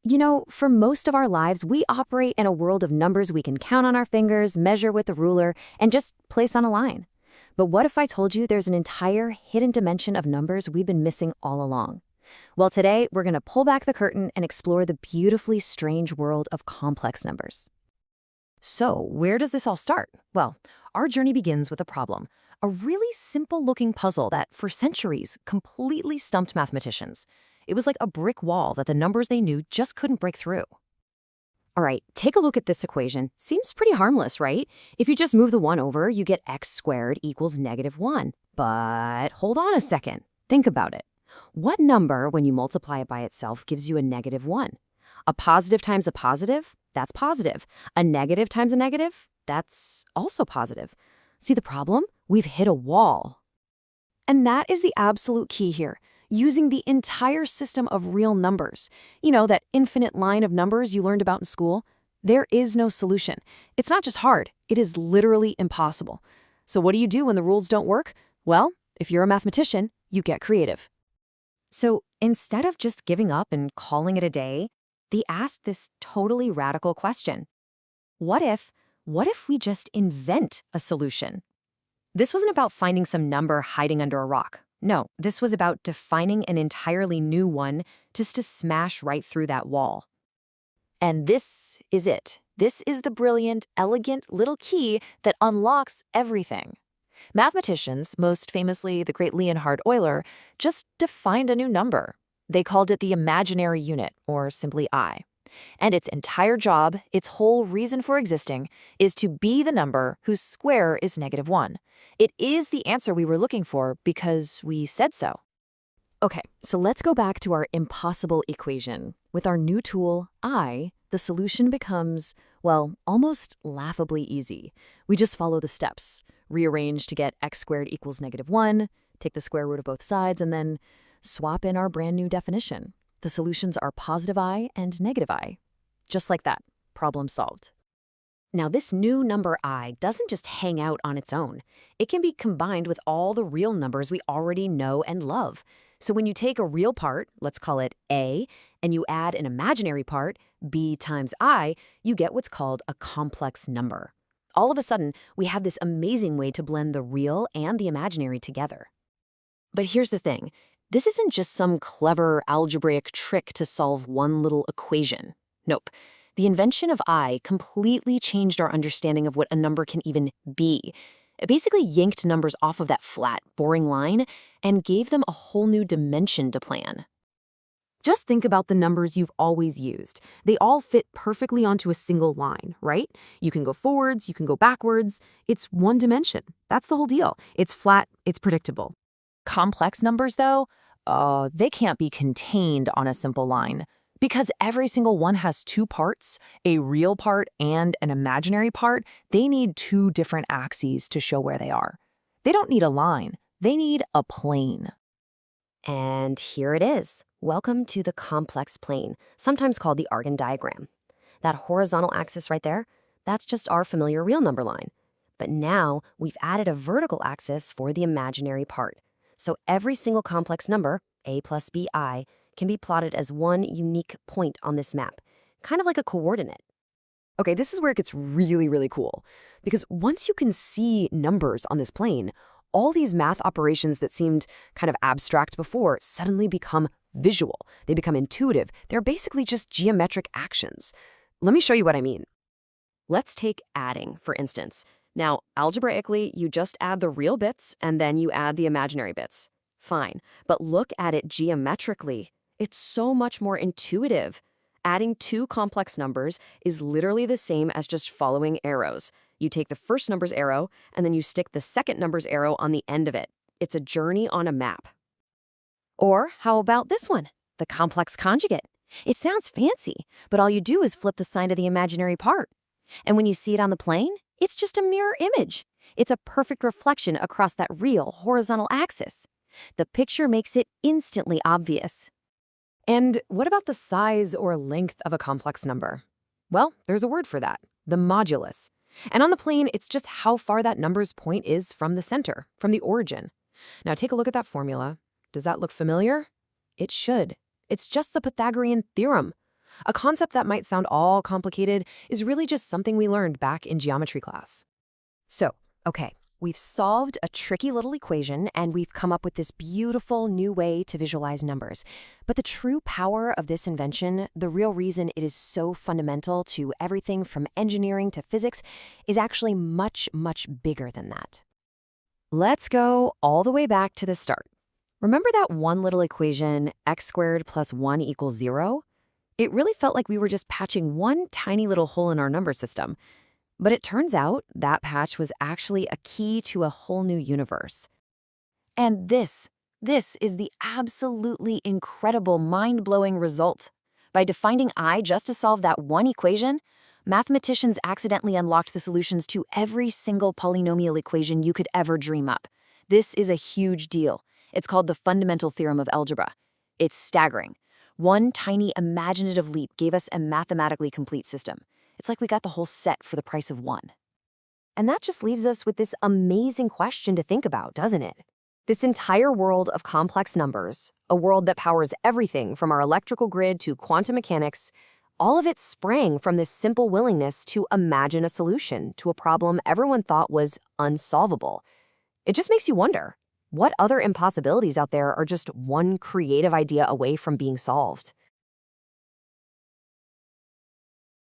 You know, for most of our lives, we operate in a world of numbers we can count on our fingers, measure with a ruler, and just place on a line. But what if I told you there's an entire hidden dimension of numbers we've been missing all along? Well, today, we're going to pull back the curtain and explore the beautifully strange world of complex numbers. So, where does this all start? Well, our journey begins with a problem, a really simple-looking puzzle that, for centuries, completely stumped mathematicians. It was like a brick wall that the numbers they knew just couldn't break through. All right, take a look at this equation. Seems pretty harmless, right? If you just move the 1 over, you get x squared equals -1. But hold on a second. Think about it. What number, when you multiply it by itself, gives you a -1? A positive times a positive? That's positive. A negative times a negative? That's also positive. See the problem? We've hit a wall. And that is the absolute key here. Using the entire system of real numbers, you know, that infinite line of numbers you learned about in school, there is no solution. It's not just hard, it is literally impossible. So what do you do when the rules don't work? Well, if you're a mathematician, you get creative. So instead of just giving up and calling it a day, they asked this totally radical question. What if we just invent a solution? This wasn't about finding some number hiding under a rock. No, this was about defining an entirely new one just to smash right through that wall. And this is it. This is the brilliant, elegant little key that unlocks everything. Mathematicians, most famously the great Leonhard Euler, just defined a new number. They called it the imaginary unit, or simply I. And its entire job, its whole reason for existing, is to be the number whose square is -1. It is the answer we were looking for because we said so. Okay, so let's go back to our impossible equation. With our new tool, I, the solution becomes, well, almost laughably easy. We just follow the steps. Rearrange to get x squared equals -1, take the square root of both sides, and then swap in our brand new definition. The solutions are positive I and negative I. Just like that, problem solved. Now, this new number I doesn't just hang out on its own. It can be combined with all the real numbers we already know and love. So when you take a real part, let's call it A, and you add an imaginary part, B times I, you get what's called a complex number. All of a sudden, we have this amazing way to blend the real and the imaginary together. But here's the thing. This isn't just some clever algebraic trick to solve one little equation. Nope. The invention of I completely changed our understanding of what a number can even be. It basically yanked numbers off of that flat, boring line and gave them a whole new dimension to plan. Just think about the numbers you've always used. They all fit perfectly onto a single line, right? You can go forwards, you can go backwards. It's one dimension. That's the whole deal. It's flat, it's predictable. Complex numbers, though, they can't be contained on a simple line. Because every single one has two parts, a real part and an imaginary part, they need two different axes to show where they are. They don't need a line, they need a plane. And here it is. Welcome to the complex plane, sometimes called the Argand diagram. That horizontal axis right there, that's just our familiar real number line. But now we've added a vertical axis for the imaginary part. So every single complex number, a plus bi, can be plotted as one unique point on this map, kind of like a coordinate. Okay, this is where it gets really, really cool. Because once you can see numbers on this plane, all these math operations that seemed kind of abstract before suddenly become visual. They become intuitive. They're basically just geometric actions. Let me show you what I mean. Let's take adding, for instance. Now, algebraically, you just add the real bits and then you add the imaginary bits. Fine, but look at it geometrically. It's so much more intuitive. Adding two complex numbers is literally the same as just following arrows. You take the first number's arrow and then you stick the second number's arrow on the end of it. It's a journey on a map. Or how about this one, the complex conjugate? It sounds fancy, but all you do is flip the sign to the imaginary part. And when you see it on the plane, it's just a mirror image. It's a perfect reflection across that real horizontal axis. The picture makes it instantly obvious. And what about the size or length of a complex number? Well, there's a word for that, the modulus. And on the plane, it's just how far that number's point is from the center, from the origin. Now take a look at that formula. Does that look familiar? It should. It's just the Pythagorean theorem. A concept that might sound all complicated is really just something we learned back in geometry class. So, okay, we've solved a tricky little equation and we've come up with this beautiful new way to visualize numbers. But the true power of this invention, the real reason it is so fundamental to everything from engineering to physics, is actually much, much bigger than that. Let's go all the way back to the start. Remember that one little equation, x squared plus 1 equals 0? It really felt like we were just patching one tiny little hole in our number system. But it turns out that patch was actually a key to a whole new universe. And this is the absolutely incredible, mind-blowing result. By defining I just to solve that one equation, mathematicians accidentally unlocked the solutions to every single polynomial equation you could ever dream up. This is a huge deal. It's called the fundamental theorem of algebra. It's staggering. One tiny imaginative leap gave us a mathematically complete system. It's like we got the whole set for the price of one. And that just leaves us with this amazing question to think about, doesn't it? This entire world of complex numbers, a world that powers everything from our electrical grid to quantum mechanics, all of it sprang from this simple willingness to imagine a solution to a problem everyone thought was unsolvable. It just makes you wonder, what other impossibilities out there are just one creative idea away from being solved?